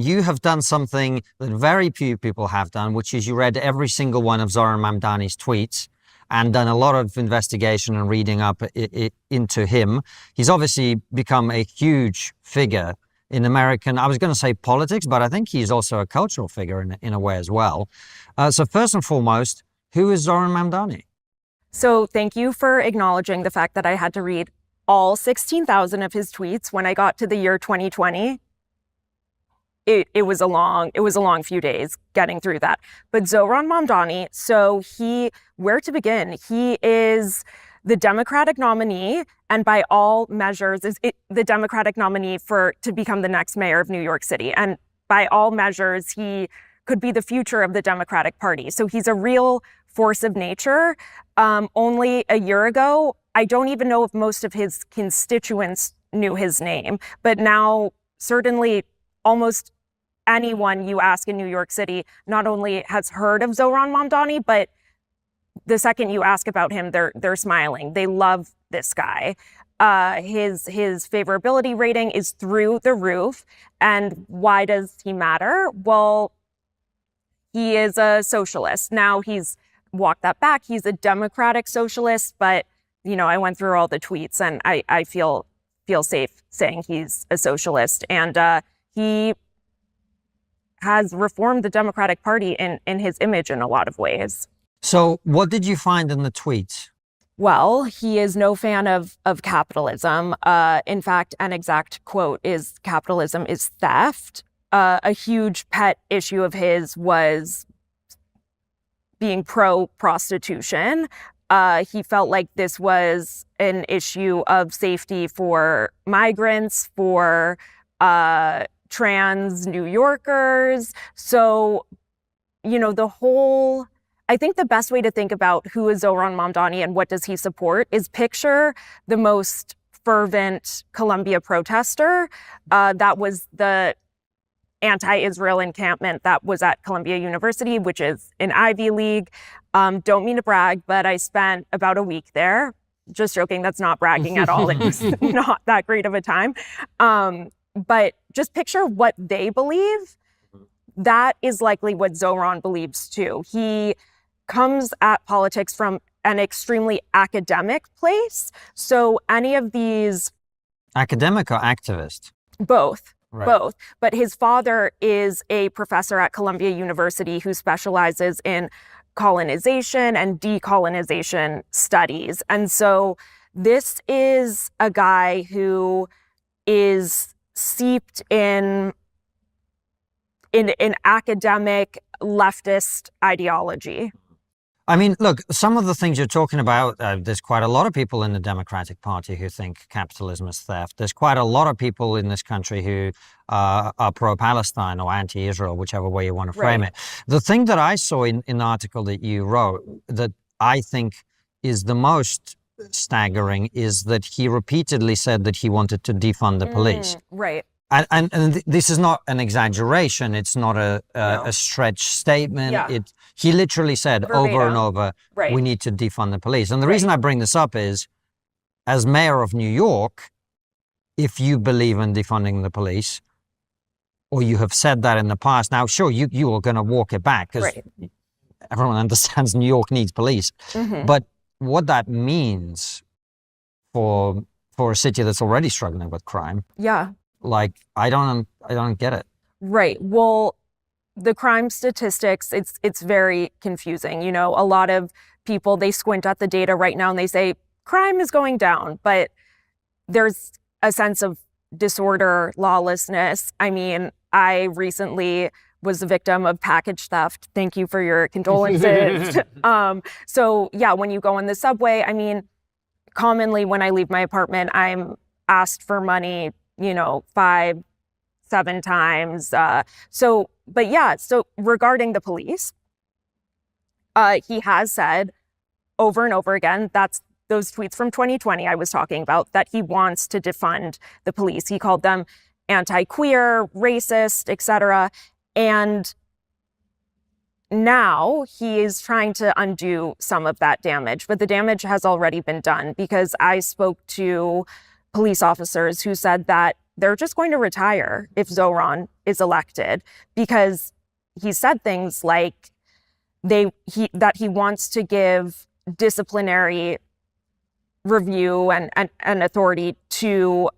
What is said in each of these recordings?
You have done something that very few people have done, which is you read every single one of Zohran Mamdani's tweets and done a lot of investigation and reading up into him. He's obviously become a huge figure in American, I was going to say politics, but I think he's also a cultural figure in a way as well. So first and foremost, who is Zohran Mamdani? So thank you for acknowledging the fact that I had to read all 16,000 of his tweets when I got to the year 2020. It was a long few days getting through that. But Zohran Mamdani, so where to begin? He is the Democratic nominee, and by all measures is the Democratic nominee to become the next mayor of New York City. And by all measures, he could be the future of the Democratic Party. So he's a real force of nature. Only a year ago, I don't even know if most of his constituents knew his name, but now certainly almost anyone you ask in New York City not only has heard of Zohran Mamdani, but the second you ask about him, they're smiling. They love this guy. His favorability rating is through the roof. And why does he matter? Well, he is a socialist. Now he's walked that back. He's a democratic socialist, but I went through all the tweets and I feel safe saying he's a socialist. And he has reformed the Democratic Party in his image in a lot of ways. So what did you find in the tweets? Well, he is no fan of capitalism. In fact, an exact quote is, "Capitalism is theft." A huge pet issue of his was being pro-prostitution. He felt like this was an issue of safety for migrants, for trans New Yorkers. So, I think the best way to think about who is Zohran Mamdani and what does he support is picture the most fervent Columbia protester. That was the anti-Israel encampment that was at Columbia University, which is an Ivy League. Don't mean to brag, but I spent about a week there. Just joking, that's not bragging at all. It was not that great of a time. But just picture what they believe. That is likely what Zohran believes too. He comes at politics from an extremely academic place. So any of these... Academic or activist? Both. Right. Both. But his father is a professor at Columbia University who specializes in colonization and decolonization studies. And so this is a guy who is steeped in academic leftist ideology. I mean, look, some of the things you're talking about, there's quite a lot of people in the Democratic Party who think capitalism is theft. There's quite a lot of people in this country who are pro-Palestine or anti-Israel, whichever way you want to frame it. The thing that I saw in the article that you wrote that I think is the most staggering is that he repeatedly said that he wanted to defund the police. Right. And this is not an exaggeration. It's not a stretch statement. Yeah. He literally said Verbatim. over and over, we need to defund the police. And the reason I bring this up is, as mayor of New York, if you believe in defunding the police, or you have said that in the past, now, sure, you are going to walk it back because everyone understands New York needs police. But what that means for a city that's already struggling with crime. Yeah. Like, I don't get it. Right. Well, the crime statistics, it's very confusing. A lot of people, they squint at the data right now and they say crime is going down, but there's a sense of disorder, lawlessness. I mean, I recently was the victim of package theft. Thank you for your condolences. So yeah, when you go in the subway, I mean, commonly when I leave my apartment, I'm asked for money 5-7 times. So regarding the police, he has said over and over again, that's those tweets from 2020 I was talking about, that he wants to defund the police. He called them anti-queer, racist, etc. And now he is trying to undo some of that damage, but the damage has already been done because I spoke to police officers who said that they're just going to retire if Zohran is elected, because he said things like that he wants to give disciplinary review and authority to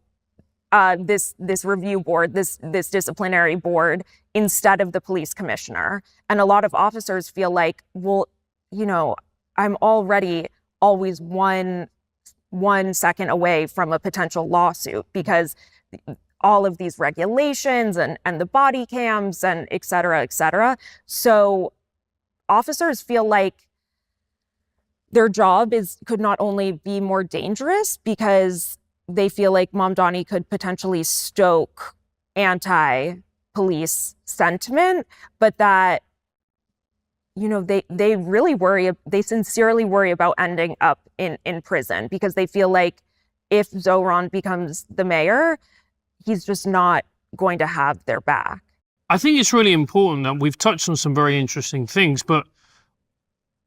this review board, this disciplinary board, instead of the police commissioner. And a lot of officers feel like, well, you know, I'm already always one second away from a potential lawsuit, because all of these regulations and the body cams and et cetera, et cetera. So officers feel like their job could not only be more dangerous because they feel like Mamdani could potentially stoke anti-police sentiment, but that, you know, they sincerely worry about ending up in prison, because they feel like if Zohran becomes the mayor, he's just not going to have their back. I think it's really important that we've touched on some very interesting things, but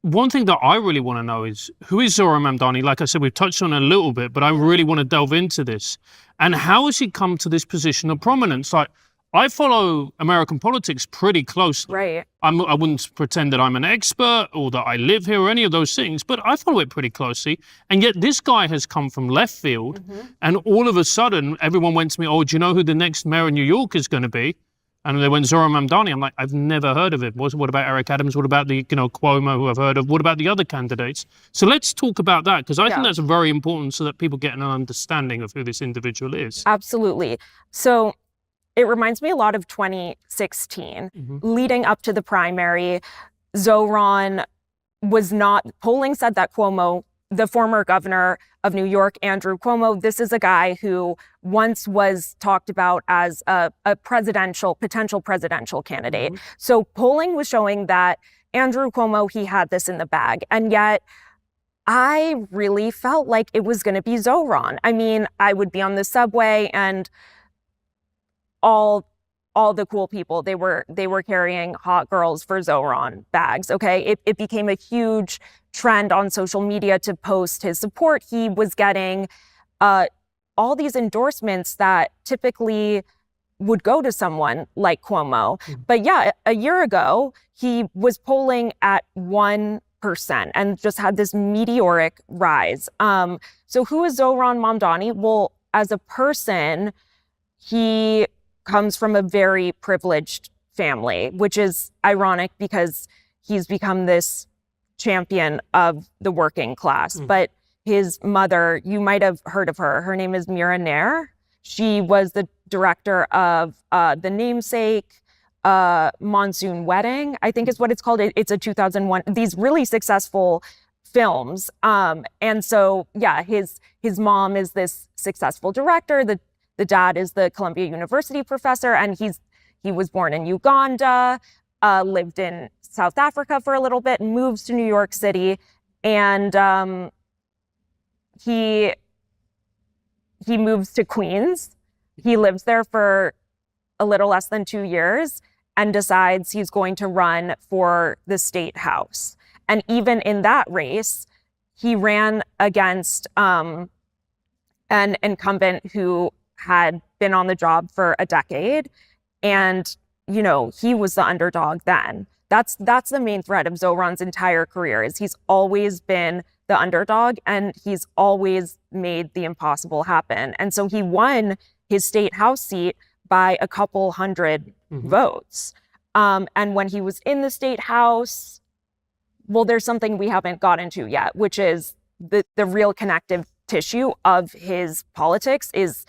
one thing that I really want to know is, who is Zohran Mamdani? Like I said, we've touched on it a little bit, but I really want to delve into this. And how has he come to this position of prominence? Like, I follow American politics pretty closely. Right. I wouldn't pretend that I'm an expert or that I live here or any of those things, but I follow it pretty closely. And yet this guy has come from left field, and all of a sudden everyone went to me, oh, do you know who the next mayor of New York is going to be? And they went, Zohran Mamdani. I'm like, I've never heard of it. What about Eric Adams? What about the, Cuomo, who I've heard of? What about the other candidates? So let's talk about that, because I think that's very important so that people get an understanding of who this individual is. Absolutely. So it reminds me a lot of 2016. Leading up to the primary, Zohran was not, polling said that Cuomo, the former governor of New York, Andrew Cuomo, this is a guy who once was talked about as a potential presidential candidate. So polling was showing that Andrew Cuomo, he had this in the bag. And yet I really felt like it was going to be Zohran. I mean, I would be on the subway and all the cool people, they were carrying hot girls for Zohran bags. Okay. It became a huge trend on social media to post his support. He was getting all these endorsements that typically would go to someone like Cuomo. But yeah, a year ago, he was polling at 1% and just had this meteoric rise. So who is Zohran Mamdani? Well, as a person, he comes from a very privileged family, which is ironic because he's become this champion of the working class. But his mother, you might have heard of her. Her name is Mira Nair. She was the director of The Namesake, Monsoon Wedding, I think is what it's called. It's a 2001, these really successful films. And so, yeah, his mom is this successful director. The dad is the Columbia University professor, and he was born in Uganda, lived in South Africa for a little bit, and moves to New York City. And he moves to Queens. He lives there for a little less than 2 years and decides he's going to run for the state house. And even in that race, he ran against an incumbent who had been on the job for a decade. And, he was the underdog then. That's the main thread of Zohran's entire career, is he's always been the underdog and he's always made the impossible happen. And so he won his state house seat by a couple hundred votes. And when he was in the state house, well, there's something we haven't got into yet, which is the real connective tissue of his politics is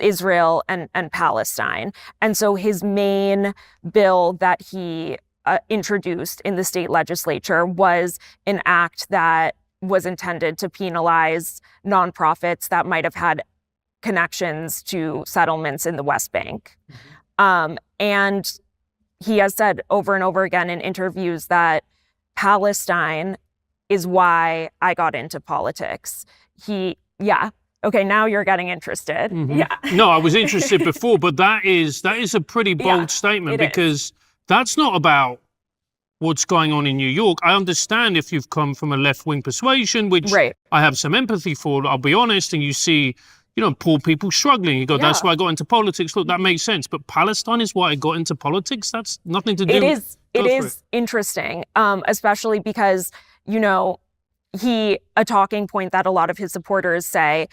Israel and Palestine. And so his main bill that he introduced in the state legislature was an act that was intended to penalize nonprofits that might have had connections to settlements in the West Bank. And he has said over and over again in interviews that Palestine is why I got into politics. Okay, now you're getting interested. Yeah. No, I was interested before, but that is a pretty bold statement, because that's not about what's going on in New York. I understand if you've come from a left-wing persuasion, which I have some empathy for, I'll be honest, and you see, poor people struggling. You go, that's Yeah. why I got into politics. Look, that makes sense. But Palestine is why I got into politics? That's nothing to do. It is interesting, especially because, a talking point that a lot of his supporters say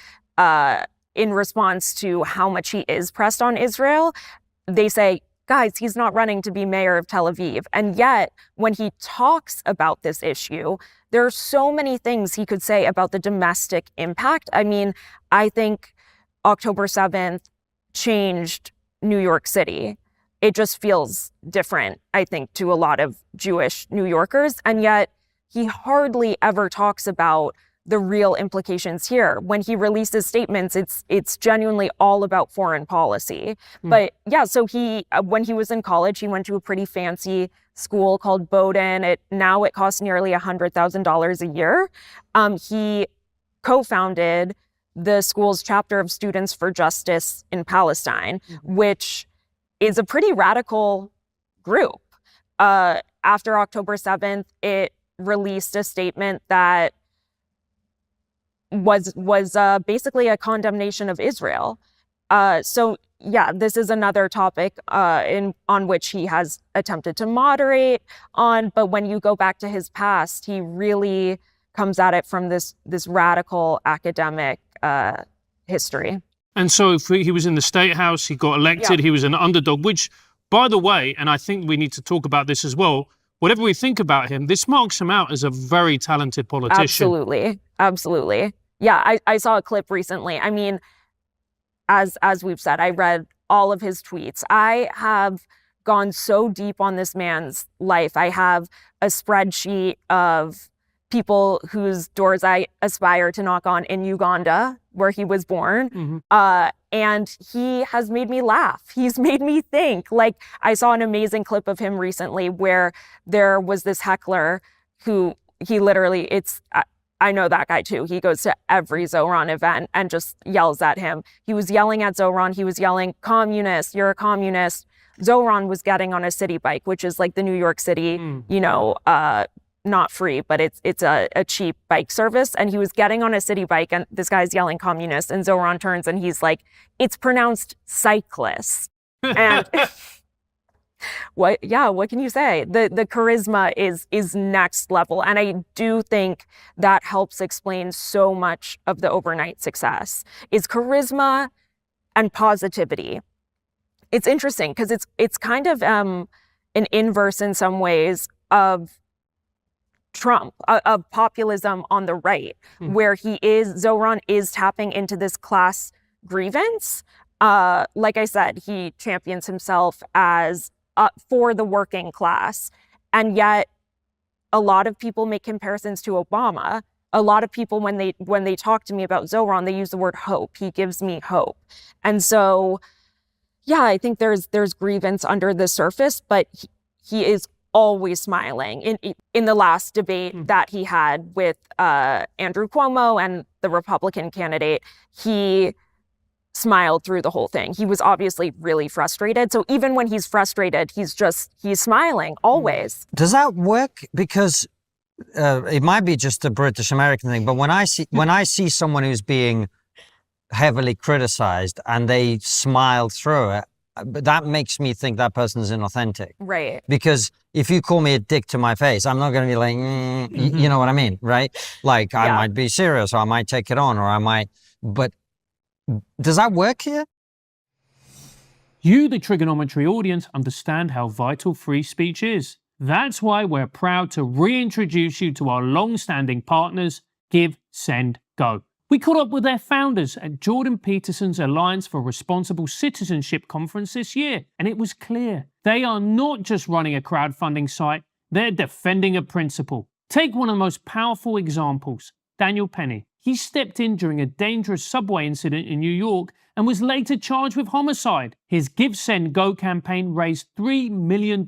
in response to how much he is pressed on Israel, they say, guys, he's not running to be mayor of Tel Aviv. And yet, when he talks about this issue, there are so many things he could say about the domestic impact. I mean, I think October 7th changed New York City. It just feels different, I think, to a lot of Jewish New Yorkers. And yet, he hardly ever talks about the real implications here. When he releases statements, it's genuinely all about foreign policy. But yeah, so when he was in college, he went to a pretty fancy school called Bowdoin. Now it costs nearly $100,000 a year. He co-founded the school's chapter of Students for Justice in Palestine, which is a pretty radical group. After October 7th, it released a statement that was basically a condemnation of Israel. So yeah, this is another topic on which he has attempted to moderate on. But when you go back to his past, he really comes at it from this radical academic history. And so if he was in the State House, he got elected, he was an underdog, which, by the way, and I think we need to talk about this as well, whatever we think about him, this marks him out as a very talented politician. Absolutely. Yeah, I saw a clip recently. I mean, as we've said, I read all of his tweets. I have gone so deep on this man's life. I have a spreadsheet of people whose doors I aspire to knock on in Uganda, where he was born. And he has made me laugh. He's made me think. Like, I saw an amazing clip of him recently where there was this heckler who he literally, I know that guy too. He goes to every Zohran event and just yells at him. He was yelling at Zohran. He was yelling, communist, you're a communist. Zohran was getting on a city bike, which is like the New York City, not free, but it's a cheap bike service. And he was getting on a city bike and this guy's yelling communist, and Zohran turns and he's like, it's pronounced cyclist. And what can you say? The charisma is next level. And I do think that helps explain so much of the overnight success is charisma and positivity. It's interesting because it's kind of an inverse in some ways of Trump, of populism on the right, where Zohran is tapping into this class grievance. Like I said, he champions himself as for the working class. And yet a lot of people make comparisons to Obama. A lot of people, when they talk to me about Zohran, they use the word hope. He gives me hope. And so, yeah, I think there's grievance under the surface, but he is always smiling. In the last debate that he had with Andrew Cuomo and the Republican candidate, he smiled through the whole thing. He was obviously really frustrated. So even when he's frustrated, he's smiling always. Does that work? Because it might be just a British American thing, but when I see someone who's being heavily criticized and they smile through it, that makes me think that person's inauthentic. Right. Because if you call me a dick to my face, I'm not going to be like, you know what I mean, right? Like, I might be serious, or I might take it on, or I might, but does that work here? You, the TRIGGERnometry audience, understand how vital free speech is. That's why we're proud to reintroduce you to our long-standing partners, Give, Send, Go. We caught up with their founders at Jordan Peterson's Alliance for Responsible Citizenship conference this year, and it was clear they are not just running a crowdfunding site, they're defending a principle. Take one of the most powerful examples, Daniel Penny. He stepped in during a dangerous subway incident in New York and was later charged with homicide. His Give, Send, Go campaign raised $3 million,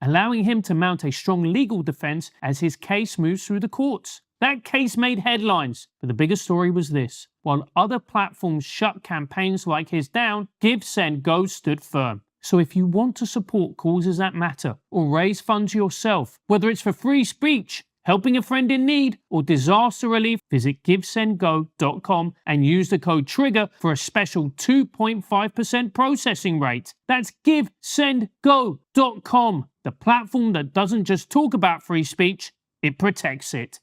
allowing him to mount a strong legal defense as his case moves through the courts. That case made headlines, but the bigger story was this. While other platforms shut campaigns like his down, Give, Send, Go stood firm. So if you want to support causes that matter or raise funds yourself, whether it's for free speech, helping a friend in need, or disaster relief, visit GiveSendGo.com and use the code TRIGGER for a special 2.5% processing rate. That's GiveSendGo.com, the platform that doesn't just talk about free speech, it protects it.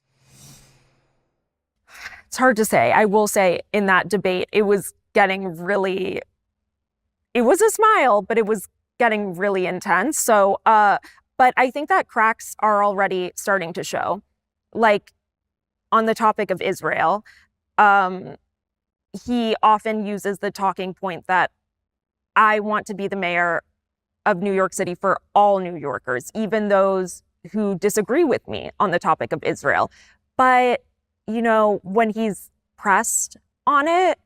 It's hard to say. I will say in that debate, it was getting really, it was a smile, but it was getting really intense. So, but I think that cracks are already starting to show. Like on the topic of Israel, he often uses the talking point that I want to be the mayor of New York City for all New Yorkers, even those who disagree with me on the topic of Israel. But, you know, when he's pressed on it,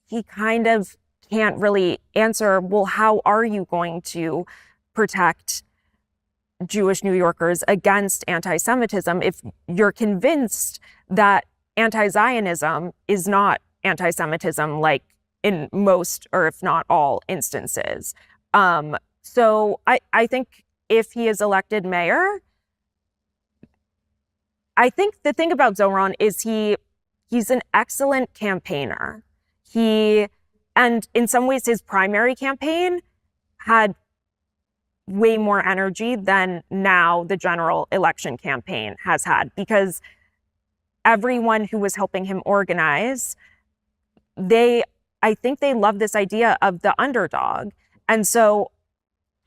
he kind of can't really answer, well, how are you going to protect Jewish New Yorkers against anti-Semitism if you're convinced that anti-Zionism is not anti-Semitism, like in most, or if not all instances. So I think if he is elected mayor, I think the thing about Zohran is he's an excellent campaigner. And in some ways his primary campaign had way more energy than now the general election campaign has had, because everyone who was helping him organize, I think they love this idea of the underdog. And so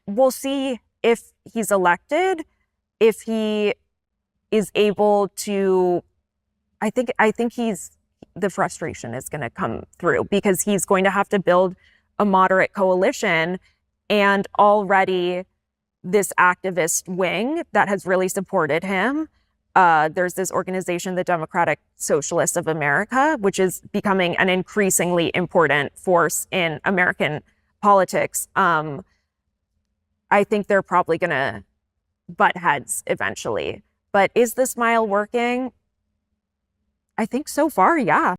we'll see if he's elected, if he is able to, I think the frustration is going to come through, because he's going to have to build a moderate coalition, and already this activist wing that has really supported him. There's this organization, the Democratic Socialists of America, which is becoming an increasingly important force in American politics. I think they're probably going to butt heads eventually. But is the smile working? I think so far, yeah.